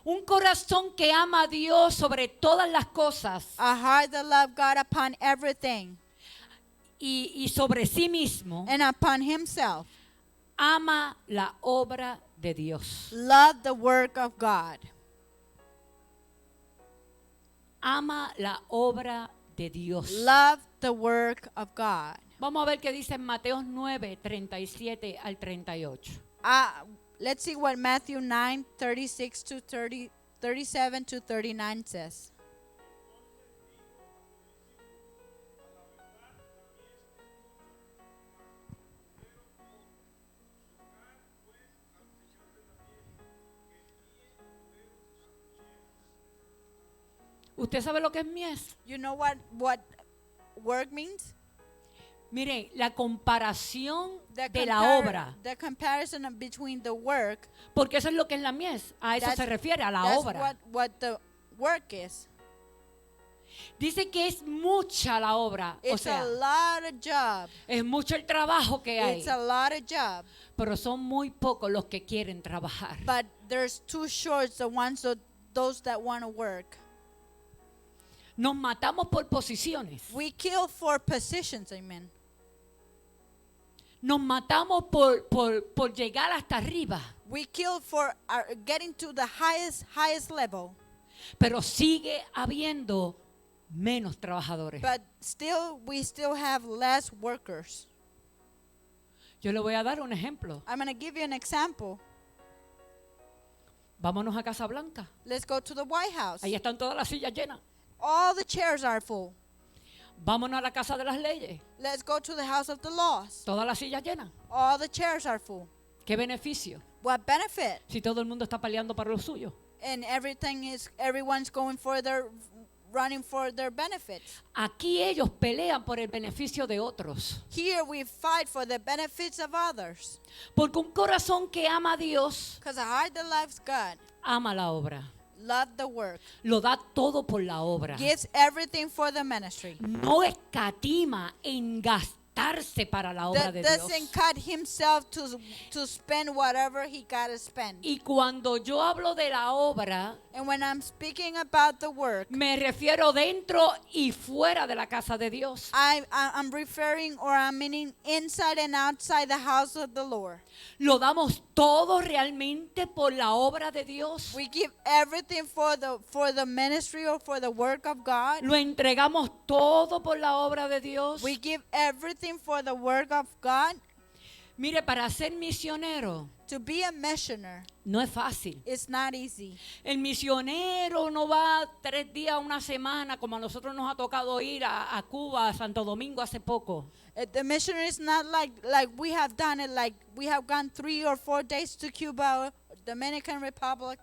[SPEAKER 2] Un corazón que ama a Dios sobre todas las cosas
[SPEAKER 3] A heart that love God upon everything
[SPEAKER 2] y sobre sí mismo,
[SPEAKER 3] and upon himself.
[SPEAKER 2] ama la obra de Dios.
[SPEAKER 3] Love the work of God.
[SPEAKER 2] Ama la obra de Dios.
[SPEAKER 3] Love the work of God.
[SPEAKER 2] Vamos a ver qué dice en Mateo 9, 37 al 38.
[SPEAKER 3] Let's see what Matthew 9, 36 to 30, 37 to 39 says.
[SPEAKER 2] ¿Usted sabe lo que es mies?
[SPEAKER 3] You know what work means?
[SPEAKER 2] Miren, la comparación
[SPEAKER 3] The
[SPEAKER 2] de la obra,
[SPEAKER 3] the comparison between the work.
[SPEAKER 2] porque eso es lo que es la mies. A eso se refiere, a la
[SPEAKER 3] That's
[SPEAKER 2] obra.
[SPEAKER 3] what the work is.
[SPEAKER 2] Dice que es mucha la obra, o
[SPEAKER 3] It's
[SPEAKER 2] sea,
[SPEAKER 3] a lot of job.
[SPEAKER 2] es mucho el trabajo que hay,
[SPEAKER 3] It's a lot of job.
[SPEAKER 2] pero son muy pocos los que quieren trabajar.
[SPEAKER 3] But there's too short those that want to work.
[SPEAKER 2] Nos matamos por posiciones,
[SPEAKER 3] We kill for positions, amen.
[SPEAKER 2] nos matamos por llegar hasta arriba,
[SPEAKER 3] We kill for getting to the highest level.
[SPEAKER 2] pero sigue habiendo menos trabajadores.
[SPEAKER 3] But we still have less workers.
[SPEAKER 2] Yo le voy a dar un ejemplo.
[SPEAKER 3] I'm going to give you an example.
[SPEAKER 2] Vámonos a Casa Blanca.
[SPEAKER 3] Let's go to the White House.
[SPEAKER 2] Ahí están todas las sillas llenas.
[SPEAKER 3] All the chairs are full.
[SPEAKER 2] Vámonos a la Casa de las Leyes.
[SPEAKER 3] Let's go to the House of the Laws.
[SPEAKER 2] Todas las sillas llenas.
[SPEAKER 3] All the chairs are full.
[SPEAKER 2] ¿Qué beneficio?
[SPEAKER 3] What benefit?
[SPEAKER 2] Si todo el mundo está peleando para lo suyo.
[SPEAKER 3] And everyone's running for their benefits.
[SPEAKER 2] Aquí ellos pelean por el beneficio de otros.
[SPEAKER 3] Here we fight for the benefits of others.
[SPEAKER 2] Porque un corazón que ama a Dios,
[SPEAKER 3] Because a heart that loves God,
[SPEAKER 2] ama la obra.
[SPEAKER 3] love the work,
[SPEAKER 2] Lo da todo por la obra.
[SPEAKER 3] gives everything for the ministry.
[SPEAKER 2] No escatima en gastarse para la obra de Dios.
[SPEAKER 3] Doesn't cut himself to spend whatever he got to spend.
[SPEAKER 2] Y cuando yo hablo de la obra,
[SPEAKER 3] And when I'm speaking about the work,
[SPEAKER 2] me refiero dentro y fuera de la casa de Dios.
[SPEAKER 3] I'm referring or I'm meaning inside and outside the house of the Lord.
[SPEAKER 2] Lo damos todo realmente por la obra de Dios.
[SPEAKER 3] We give everything for the ministry or for the work of God.
[SPEAKER 2] Lo entregamos todo por la obra de Dios.
[SPEAKER 3] We give everything for the work of God.
[SPEAKER 2] Mire, para ser misionero
[SPEAKER 3] To be a missioner,
[SPEAKER 2] no es fácil.
[SPEAKER 3] it's not easy.
[SPEAKER 2] El misionero no va 3 días, una semana, como a nosotros nos ha tocado ir a Cuba, a Santo Domingo hace poco.
[SPEAKER 3] The missionary is not like we have done it, like we have gone 3 or 4 days to Cuba, Dominican Republic.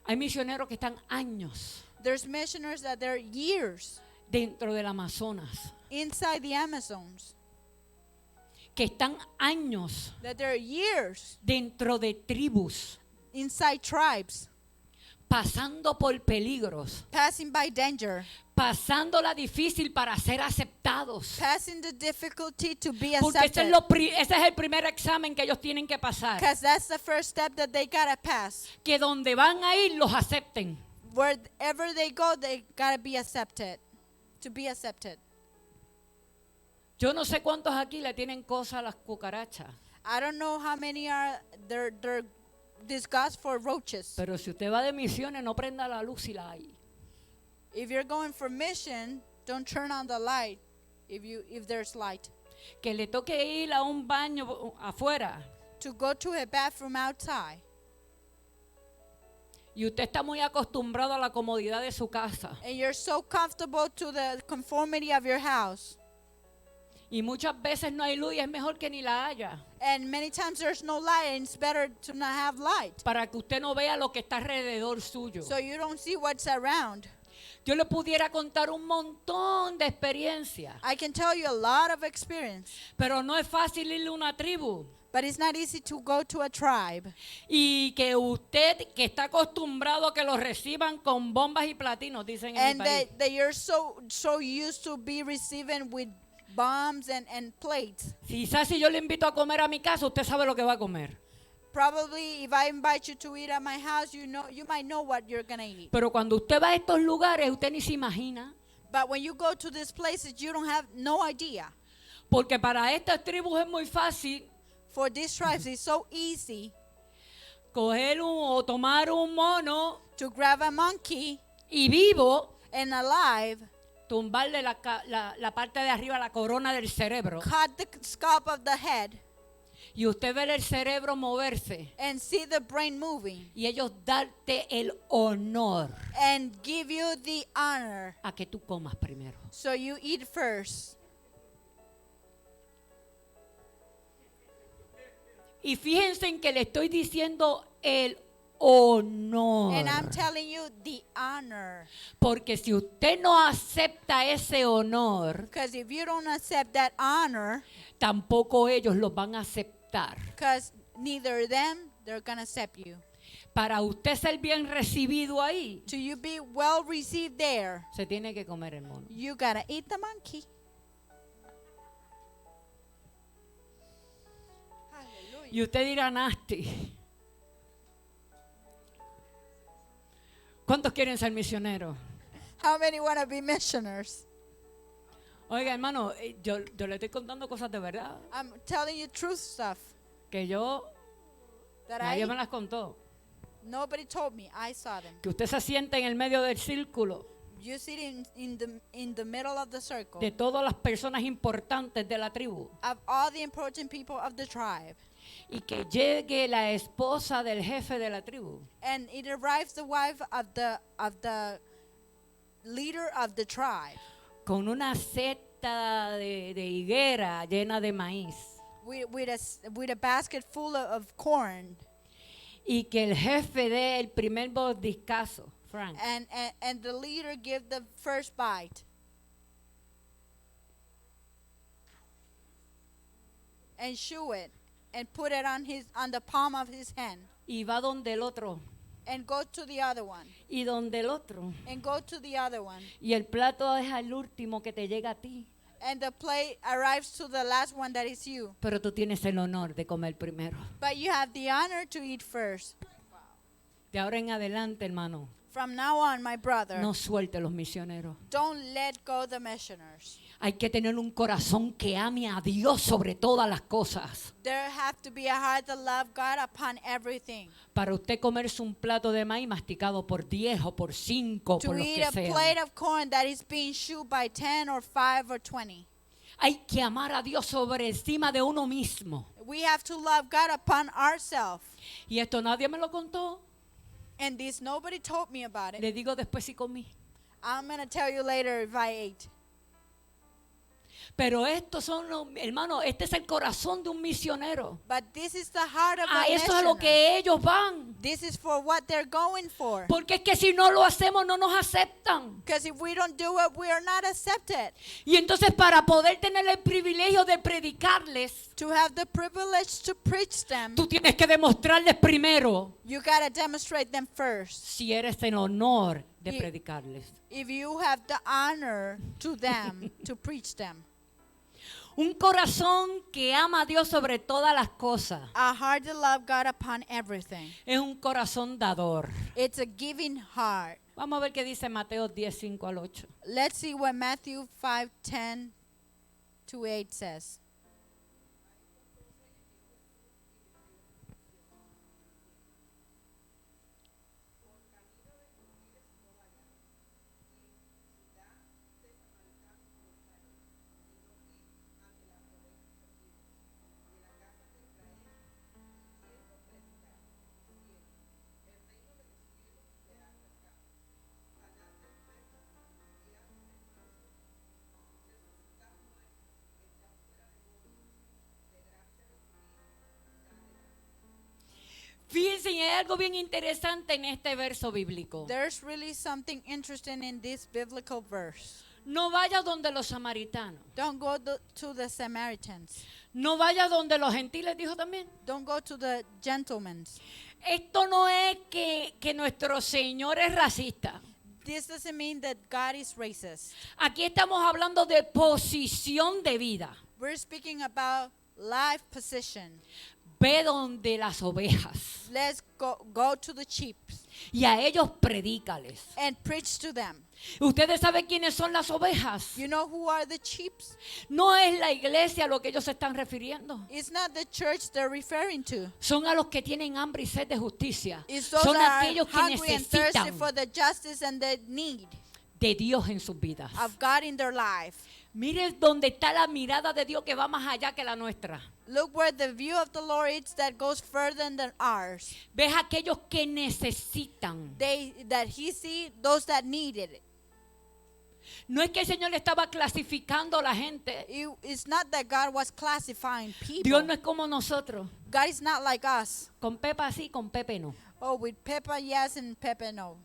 [SPEAKER 2] Hay misioneros que están años
[SPEAKER 3] There's missionaries that they're years
[SPEAKER 2] dentro del Amazonas,
[SPEAKER 3] inside the Amazons,
[SPEAKER 2] que están años
[SPEAKER 3] that they're years
[SPEAKER 2] dentro de tribus,
[SPEAKER 3] inside tribes,
[SPEAKER 2] pasando por peligros,
[SPEAKER 3] passing by danger,
[SPEAKER 2] pasándola difícil para ser aceptados.
[SPEAKER 3] passing the difficulty to be
[SPEAKER 2] Porque
[SPEAKER 3] accepted.
[SPEAKER 2] ese es el primer examen que ellos tienen que pasar.
[SPEAKER 3] Because that's the first step that they gotta pass.
[SPEAKER 2] Que donde van a ir los acepten.
[SPEAKER 3] Wherever they go, they gotta be accepted. To be accepted.
[SPEAKER 2] Yo no sé cuántos aquí le tienen cosa a las cucarachas,
[SPEAKER 3] I don't know how many are they're disgust for roaches.
[SPEAKER 2] pero si usted va de misiones, no prenda la luz si la hay.
[SPEAKER 3] If you're going for mission, don't turn on the light if there's light.
[SPEAKER 2] Que le toque ir a un baño afuera
[SPEAKER 3] To go to a bathroom outside.
[SPEAKER 2] y usted está muy acostumbrado a la comodidad de su casa.
[SPEAKER 3] And you're so comfortable to the conformity of your house.
[SPEAKER 2] Y muchas veces no hay luz y es mejor que ni la haya.
[SPEAKER 3] And many times there's no light and it's better to not have light.
[SPEAKER 2] Para que usted no vea lo que está alrededor suyo.
[SPEAKER 3] So you don't see what's around.
[SPEAKER 2] Yo le pudiera contar un montón de experiencias,
[SPEAKER 3] I can tell you a lot of experience.
[SPEAKER 2] pero no es fácil irle a una tribu.
[SPEAKER 3] But it's not easy to go to a tribe.
[SPEAKER 2] Y que usted, que está acostumbrado a que lo reciban con bombas y platinos, dicen en
[SPEAKER 3] And
[SPEAKER 2] mi país.
[SPEAKER 3] that you're so used to be receiving with bombs and plates.
[SPEAKER 2] Quizás si yo le invito a comer a mi casa, usted sabe lo que va a comer.
[SPEAKER 3] Probably if I invite you to eat at my house, you might know what you're gonna eat.
[SPEAKER 2] Pero cuando usted va a estos lugares, usted ni se imagina.
[SPEAKER 3] But when you go to these places, you don't have no idea.
[SPEAKER 2] Porque para estas tribus es muy fácil
[SPEAKER 3] For these tribes, it's so easy
[SPEAKER 2] coger o tomar un mono
[SPEAKER 3] to grab a monkey
[SPEAKER 2] y vivo,
[SPEAKER 3] and alive,
[SPEAKER 2] tumbarle la parte de arriba, la corona del cerebro.
[SPEAKER 3] cut the scalp of the head,
[SPEAKER 2] Y usted ver el cerebro moverse.
[SPEAKER 3] and see the brain moving,
[SPEAKER 2] Y ellos darte el honor
[SPEAKER 3] and give you the honor.
[SPEAKER 2] a que tú comas primero.
[SPEAKER 3] So you eat first.
[SPEAKER 2] Y fíjense en que le estoy diciendo el honor.
[SPEAKER 3] And I'm telling you the honor.
[SPEAKER 2] Porque si usted no acepta ese honor,
[SPEAKER 3] Because if you don't accept that honor,
[SPEAKER 2] tampoco ellos lo van a aceptar.
[SPEAKER 3] because neither them, they're going to accept you.
[SPEAKER 2] Para usted ser bien recibido ahí,
[SPEAKER 3] To you be well received there,
[SPEAKER 2] se tiene que comer el mono.
[SPEAKER 3] you got to eat the monkey. Hallelujah.
[SPEAKER 2] Y usted dirá, Nasty, ¿cuántos quieren ser misioneros?
[SPEAKER 3] How many want to be missioners?
[SPEAKER 2] Oiga, hermano, yo le estoy contando cosas de verdad
[SPEAKER 3] I'm telling you truth stuff
[SPEAKER 2] que
[SPEAKER 3] that
[SPEAKER 2] nadie me las contó.
[SPEAKER 3] nobody told me. I saw them.
[SPEAKER 2] Que usted se siente en el medio del círculo
[SPEAKER 3] You sit in the middle of the circle
[SPEAKER 2] de todas las personas importantes de la tribu
[SPEAKER 3] of all the important people of the tribe,
[SPEAKER 2] y que llegue la esposa del jefe de la tribu
[SPEAKER 3] and it arrives the wife of the leader of the tribe
[SPEAKER 2] con una cesta de higuera llena de maíz
[SPEAKER 3] with a basket full of corn,
[SPEAKER 2] y que el jefe dé el primer mordiscazo, Frank,
[SPEAKER 3] and the leader give the first bite and chew it and put it on the palm of his hand,
[SPEAKER 2] y va donde el otro
[SPEAKER 3] and go to the other one,
[SPEAKER 2] y donde el otro,
[SPEAKER 3] and go to the other one,
[SPEAKER 2] y el plato es el último que te llega a ti,
[SPEAKER 3] and the plate arrives to the last one that is you.
[SPEAKER 2] pero tú tienes el honor de comer primero.
[SPEAKER 3] But you have the honor to eat first.
[SPEAKER 2] De ahora en adelante, hermano,
[SPEAKER 3] From now on, my brother,
[SPEAKER 2] no suelte los misioneros.
[SPEAKER 3] don't let go the missioners.
[SPEAKER 2] Hay que tener un corazón que ame a Dios sobre todas las cosas.
[SPEAKER 3] There have to be a heart that love God upon everything.
[SPEAKER 2] Para usted comerse un plato de maíz masticado por 10 o por 5,
[SPEAKER 3] To
[SPEAKER 2] por los
[SPEAKER 3] eat
[SPEAKER 2] que
[SPEAKER 3] a
[SPEAKER 2] sean.
[SPEAKER 3] plate of corn that is being chewed by 10 or 5 or 20.
[SPEAKER 2] Hay que amar a Dios sobre encima de uno mismo.
[SPEAKER 3] We have to love God upon ourselves.
[SPEAKER 2] Y esto nadie me lo contó.
[SPEAKER 3] And this, nobody told me about it.
[SPEAKER 2] Le digo después si comí.
[SPEAKER 3] I'm going to tell you later if I ate.
[SPEAKER 2] Pero estos son los, hermano, este es el corazón de un misionero.
[SPEAKER 3] But this is the heart of
[SPEAKER 2] A
[SPEAKER 3] a
[SPEAKER 2] eso es a lo
[SPEAKER 3] missioner.
[SPEAKER 2] que ellos van.
[SPEAKER 3] This is for what they're going for.
[SPEAKER 2] Porque es que si no lo hacemos no nos aceptan.
[SPEAKER 3] Because if we don't do it, we are not accepted.
[SPEAKER 2] Y entonces para poder tener el privilegio de predicarles,
[SPEAKER 3] To have the privilege to preach them,
[SPEAKER 2] tú tienes que demostrarles primero
[SPEAKER 3] you got to demonstrate them first.
[SPEAKER 2] si eres el honor de
[SPEAKER 3] Y-
[SPEAKER 2] predicarles.
[SPEAKER 3] If you have the honor to them, to preach them.
[SPEAKER 2] Un corazón que ama a Dios sobre todas las cosas.
[SPEAKER 3] A heart that love God upon everything.
[SPEAKER 2] Es un corazón dador.
[SPEAKER 3] It's a giving heart.
[SPEAKER 2] Vamos a ver qué dice Mateo 10, 5 al 8.
[SPEAKER 3] Let's see what Matthew 5:10 2:8 says.
[SPEAKER 2] Fíjense, hay algo bien interesante en este verso bíblico.
[SPEAKER 3] There's really something interesting in this biblical verse.
[SPEAKER 2] No vaya donde los samaritanos.
[SPEAKER 3] Don't go to the Samaritans.
[SPEAKER 2] No vaya donde los gentiles, dijo también.
[SPEAKER 3] Don't go to the gentlemen.
[SPEAKER 2] Esto no es que nuestro Señor es racista.
[SPEAKER 3] This doesn't mean that God is racist.
[SPEAKER 2] Aquí estamos hablando de posición de vida.
[SPEAKER 3] We're speaking about life position.
[SPEAKER 2] Ve donde las ovejas
[SPEAKER 3] Let's go to the sheep
[SPEAKER 2] y a ellos predícales.
[SPEAKER 3] and preach to them.
[SPEAKER 2] ¿Ustedes saben quiénes son las ovejas?
[SPEAKER 3] You know who are the sheep?
[SPEAKER 2] No es la iglesia a lo que ellos se están refiriendo.
[SPEAKER 3] It's not the church they're referring to.
[SPEAKER 2] Son a los que tienen hambre y sed de justicia.
[SPEAKER 3] It's those
[SPEAKER 2] Son
[SPEAKER 3] that are
[SPEAKER 2] aquellos que
[SPEAKER 3] hungry and thirsty
[SPEAKER 2] necesitan
[SPEAKER 3] for the justice and the need
[SPEAKER 2] de Dios en sus vidas.
[SPEAKER 3] of God in their life.
[SPEAKER 2] Miren dónde está la mirada de Dios que va más allá que la nuestra.
[SPEAKER 3] Look where the view of the Lord is that goes further than ours.
[SPEAKER 2] Ves aquellos que necesitan.
[SPEAKER 3] That He see those that needed it.
[SPEAKER 2] No es que el Señor le estaba clasificando a la gente.
[SPEAKER 3] It's not that God was classifying people.
[SPEAKER 2] Dios no es como nosotros.
[SPEAKER 3] God is not like us.
[SPEAKER 2] Con Pepa sí, con Pepe no.
[SPEAKER 3] Oh, with Peppa yes and Peppa no.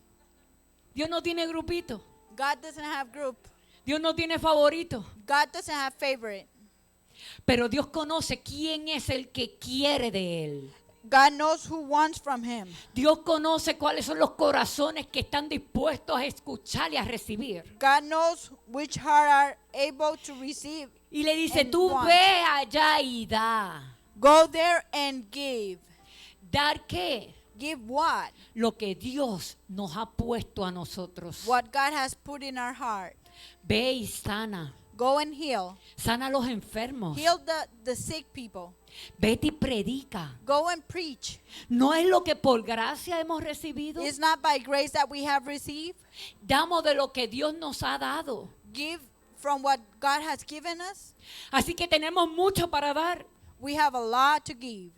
[SPEAKER 2] Dios no tiene grupito.
[SPEAKER 3] God doesn't have group.
[SPEAKER 2] Dios no tiene favorito.
[SPEAKER 3] God doesn't have favorite.
[SPEAKER 2] Pero Dios conoce quién es el que quiere de Él.
[SPEAKER 3] God knows who wants from Him.
[SPEAKER 2] Dios conoce cuáles son los corazones que están dispuestos a escuchar y a recibir.
[SPEAKER 3] God knows which heart are able to receive.
[SPEAKER 2] Y le dice,
[SPEAKER 3] And
[SPEAKER 2] tú
[SPEAKER 3] want.
[SPEAKER 2] ve allá y da.
[SPEAKER 3] Go there and give.
[SPEAKER 2] ¿Dar qué?
[SPEAKER 3] Give what?
[SPEAKER 2] Lo que Dios nos ha puesto a nosotros.
[SPEAKER 3] What God has put in our heart.
[SPEAKER 2] Ve y sana.
[SPEAKER 3] Go and heal.
[SPEAKER 2] Sana a los enfermos.
[SPEAKER 3] Heal the sick people.
[SPEAKER 2] Vete y predica.
[SPEAKER 3] Go and preach.
[SPEAKER 2] No es lo que por gracia hemos recibido.
[SPEAKER 3] It's not by grace that we have received.
[SPEAKER 2] Damos de lo que Dios nos ha dado.
[SPEAKER 3] Give from what God has given us.
[SPEAKER 2] Así que tenemos mucho para dar.
[SPEAKER 3] We have a lot to give.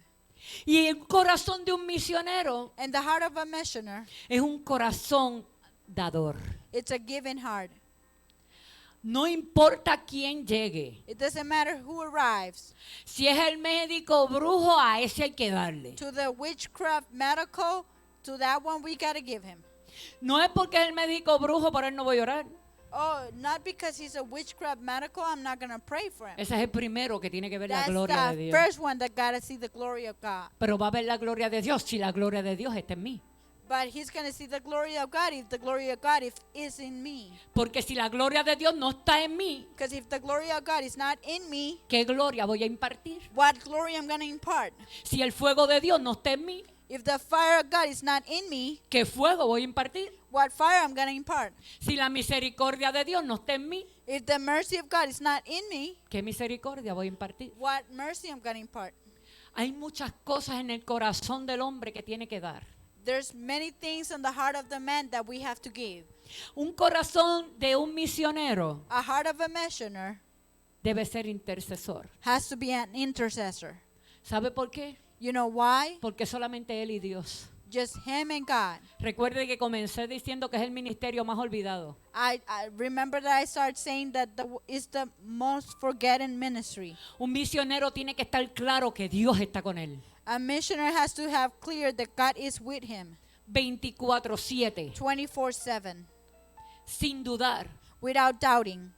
[SPEAKER 2] Y el corazón de un misionero
[SPEAKER 3] And the heart of a missioner,
[SPEAKER 2] es un corazón dador.
[SPEAKER 3] it's a giving heart.
[SPEAKER 2] No importa quién llegue.
[SPEAKER 3] It doesn't matter who arrives.
[SPEAKER 2] Si es el médico brujo, a ese hay que darle.
[SPEAKER 3] To the witchcraft medical, to that one we got to give him.
[SPEAKER 2] No es porque es el médico brujo, por él no voy a orar.
[SPEAKER 3] Oh, not because he's a witchcraft medical, I'm not going to pray for him.
[SPEAKER 2] Ese es el primero que tiene que ver la
[SPEAKER 3] That's
[SPEAKER 2] gloria de
[SPEAKER 3] the
[SPEAKER 2] Dios.
[SPEAKER 3] first one that got to see the glory of God.
[SPEAKER 2] Pero va a ver la gloria de Dios si la gloria de Dios está en mí.
[SPEAKER 3] But he's going to see the glory of God if the glory of God is in me.
[SPEAKER 2] Porque si la gloria de Dios no está en mí,
[SPEAKER 3] Because if the glory of God is not in me,
[SPEAKER 2] ¿qué gloria voy a impartir?
[SPEAKER 3] what glory I'm going to impart?
[SPEAKER 2] Si el fuego de Dios no está en mí,
[SPEAKER 3] If the fire of God is not in me,
[SPEAKER 2] ¿qué fuego voy a impartir?
[SPEAKER 3] what fire I'm going to impart?
[SPEAKER 2] Si la misericordia de Dios no está en mí,
[SPEAKER 3] If the mercy of God is not in me,
[SPEAKER 2] ¿qué misericordia voy a impartir?
[SPEAKER 3] what mercy I'm going to impart?
[SPEAKER 2] Hay muchas cosas en el corazón del hombre que tiene que dar.
[SPEAKER 3] There's many things in the heart of the man that we have to give.
[SPEAKER 2] Un corazón de un misionero
[SPEAKER 3] A heart of a missioner
[SPEAKER 2] debe ser intercesor.
[SPEAKER 3] has to be an intercessor.
[SPEAKER 2] ¿Sabe por qué?
[SPEAKER 3] You know why?
[SPEAKER 2] Porque solamente Él y Dios.
[SPEAKER 3] Just him and God.
[SPEAKER 2] Recuerde que comencé diciendo que es el ministerio más olvidado.
[SPEAKER 3] I remember that I started saying that it's the most forgotten ministry.
[SPEAKER 2] Un misionero tiene que estar claro que Dios está con él.
[SPEAKER 3] A missioner has to have clear that God is with him
[SPEAKER 2] 24/7,
[SPEAKER 3] 24/7
[SPEAKER 2] sin dudar.
[SPEAKER 3] without doubting.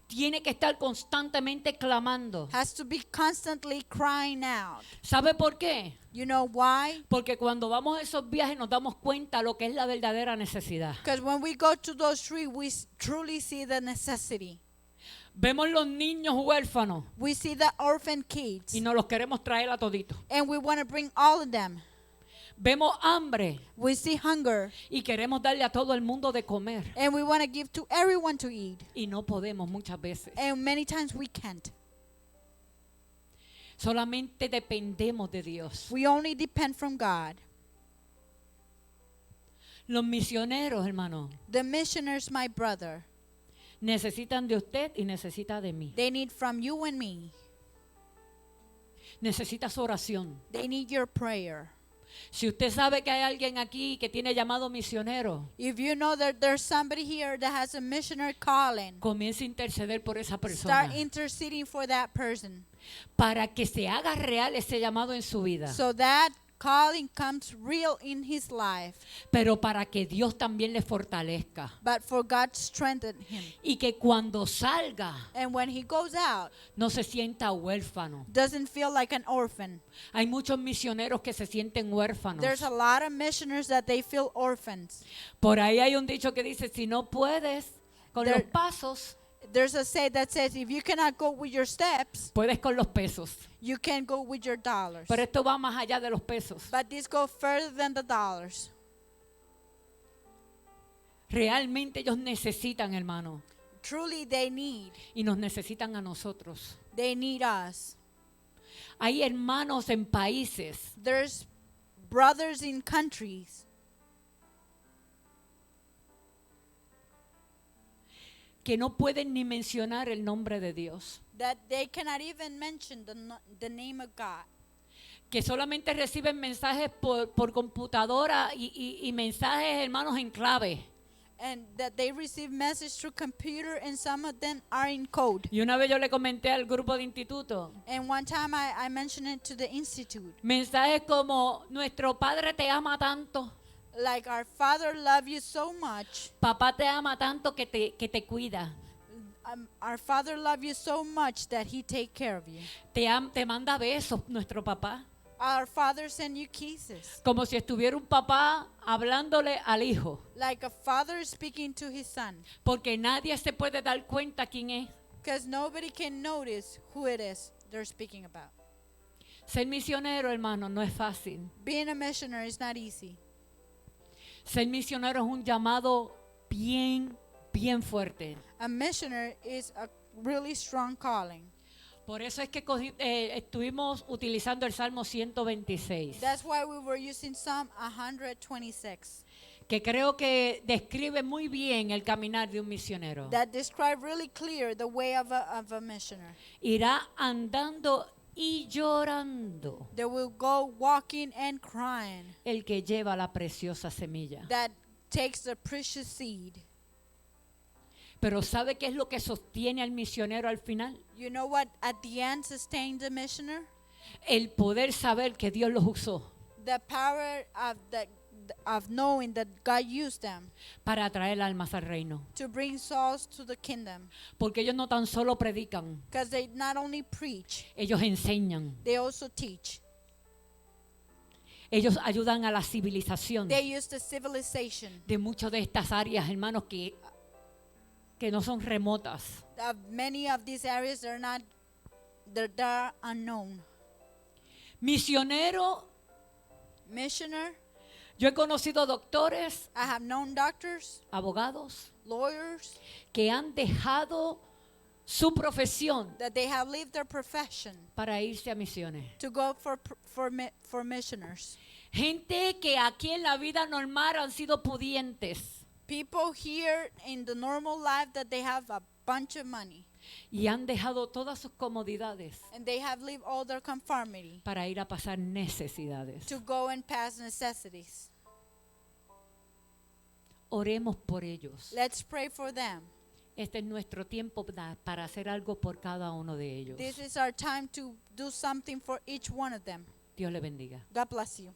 [SPEAKER 2] Tiene que estar constantemente clamando.
[SPEAKER 3] Has to be constantly crying out.
[SPEAKER 2] ¿Sabe por qué?
[SPEAKER 3] You know why?
[SPEAKER 2] Porque cuando vamos a esos viajes nos damos cuenta lo que es la verdadera necesidad.
[SPEAKER 3] Because when we go to those trees, we truly see the necessity.
[SPEAKER 2] Vemos los niños huérfanos
[SPEAKER 3] We see the orphan kids,
[SPEAKER 2] y nos los queremos traer a toditos.
[SPEAKER 3] and we want to bring all of them.
[SPEAKER 2] Vemos hambre
[SPEAKER 3] We see hunger,
[SPEAKER 2] y queremos darle a todo el mundo de comer.
[SPEAKER 3] and we want to give to everyone to eat.
[SPEAKER 2] Y no podemos muchas veces.
[SPEAKER 3] And many times we can't.
[SPEAKER 2] Solamente dependemos de Dios.
[SPEAKER 3] We only depend from God.
[SPEAKER 2] Los misioneros, hermano,
[SPEAKER 3] The missioners, my brother,
[SPEAKER 2] necesitan de usted y necesita de mí.
[SPEAKER 3] they need from you and me.
[SPEAKER 2] Necesita su oración.
[SPEAKER 3] They need your prayer.
[SPEAKER 2] Si usted sabe que hay alguien aquí que tiene llamado misionero,
[SPEAKER 3] If you know that there's somebody here that has a missionary calling,
[SPEAKER 2] comience a interceder por esa persona
[SPEAKER 3] start interceding for that person
[SPEAKER 2] para que se haga real ese llamado en su vida,
[SPEAKER 3] so that calling comes real in his life,
[SPEAKER 2] pero para que Dios también le fortalezca
[SPEAKER 3] but for God to strengthen him.
[SPEAKER 2] y que cuando salga
[SPEAKER 3] And when he goes out,
[SPEAKER 2] no se sienta huérfano.
[SPEAKER 3] doesn't feel like an orphan.
[SPEAKER 2] Hay muchos misioneros que se sienten huérfanos.
[SPEAKER 3] There's a lot of missioners that they feel orphans.
[SPEAKER 2] Por ahí hay un dicho que dice, si no puedes con
[SPEAKER 3] There-
[SPEAKER 2] los pasos,
[SPEAKER 3] There's a say that says if you cannot go with your steps,
[SPEAKER 2] puedes con los pesos.
[SPEAKER 3] you can go with your dollars.
[SPEAKER 2] Pero esto va más allá de los pesos.
[SPEAKER 3] But this goes further than the dollars.
[SPEAKER 2] Realmente ellos necesitan, hermano,
[SPEAKER 3] Truly they need.
[SPEAKER 2] y nos necesitan a nosotros.
[SPEAKER 3] They need us.
[SPEAKER 2] Hay hermanos en países
[SPEAKER 3] There's brothers in countries
[SPEAKER 2] que no pueden ni mencionar el nombre de Dios,
[SPEAKER 3] that they cannot even mention the name of God.
[SPEAKER 2] que solamente reciben mensajes por computadora y mensajes, hermanos, en clave.
[SPEAKER 3] And that they receive message through computer, and some of them are in code.
[SPEAKER 2] Y una vez yo le comenté al grupo de instituto,
[SPEAKER 3] And one time I mentioned it to the institute.
[SPEAKER 2] mensajes como, nuestro Padre te ama tanto,
[SPEAKER 3] Like, our Father loves you so much.
[SPEAKER 2] papá te ama tanto que te cuida,
[SPEAKER 3] Our Father loves you so much that He take care of you.
[SPEAKER 2] te manda besos nuestro papá,
[SPEAKER 3] Our Father send you kisses.
[SPEAKER 2] como si estuviera un papá hablándole al hijo,
[SPEAKER 3] Like a father speaking to his son.
[SPEAKER 2] porque nadie se puede dar cuenta quién es.
[SPEAKER 3] Because nobody can notice who it is they're speaking about.
[SPEAKER 2] Ser misionero, hermano, no es fácil.
[SPEAKER 3] Being a missionary is not easy.
[SPEAKER 2] Ser misionero es un llamado bien, bien fuerte.
[SPEAKER 3] A missionary is a really strong calling.
[SPEAKER 2] Por eso es que estuvimos utilizando el Salmo 126,
[SPEAKER 3] That's why we were using Psalm 126.
[SPEAKER 2] que creo que describe muy bien el caminar de un misionero.
[SPEAKER 3] That describe really clear the way of a missionary.
[SPEAKER 2] Irá andando y llorando
[SPEAKER 3] They will go walking and crying.
[SPEAKER 2] el que lleva la preciosa semilla.
[SPEAKER 3] That takes the precious seed.
[SPEAKER 2] Pero ¿sabe qué es lo que sostiene al misionero al final?
[SPEAKER 3] You know what at the end sustained the missioner?
[SPEAKER 2] El poder saber que Dios los usó
[SPEAKER 3] The power of knowing that God used them
[SPEAKER 2] para traer almas al reino.
[SPEAKER 3] to bring souls to the kingdom.
[SPEAKER 2] Porque ellos no tan solo predican,
[SPEAKER 3] Because they not only preach,
[SPEAKER 2] ellos enseñan.
[SPEAKER 3] they also teach.
[SPEAKER 2] Ellos ayudan a la civilización
[SPEAKER 3] They use the civilization
[SPEAKER 2] de muchas de estas áreas, hermanos, que no son remotas.
[SPEAKER 3] of many of these areas. They're unknown.
[SPEAKER 2] Misionero,
[SPEAKER 3] Missioner,
[SPEAKER 2] yo he conocido doctores,
[SPEAKER 3] I have known doctors,
[SPEAKER 2] abogados,
[SPEAKER 3] lawyers,
[SPEAKER 2] que han dejado su profesión
[SPEAKER 3] that they have left their profession
[SPEAKER 2] para irse a misiones.
[SPEAKER 3] to go for missioners.
[SPEAKER 2] Gente que aquí en la vida normal han sido pudientes
[SPEAKER 3] People here in the normal life that they have a bunch of money
[SPEAKER 2] y han dejado todas sus comodidades
[SPEAKER 3] and they have left all their conformity
[SPEAKER 2] para ir a pasar necesidades.
[SPEAKER 3] to go and pass necessities.
[SPEAKER 2] Oremos por ellos.
[SPEAKER 3] Let's pray for them.
[SPEAKER 2] Este es nuestro tiempo para hacer algo por cada uno de ellos.
[SPEAKER 3] This is our time to do something for each one of them.
[SPEAKER 2] Dios le bendiga.
[SPEAKER 3] God bless you.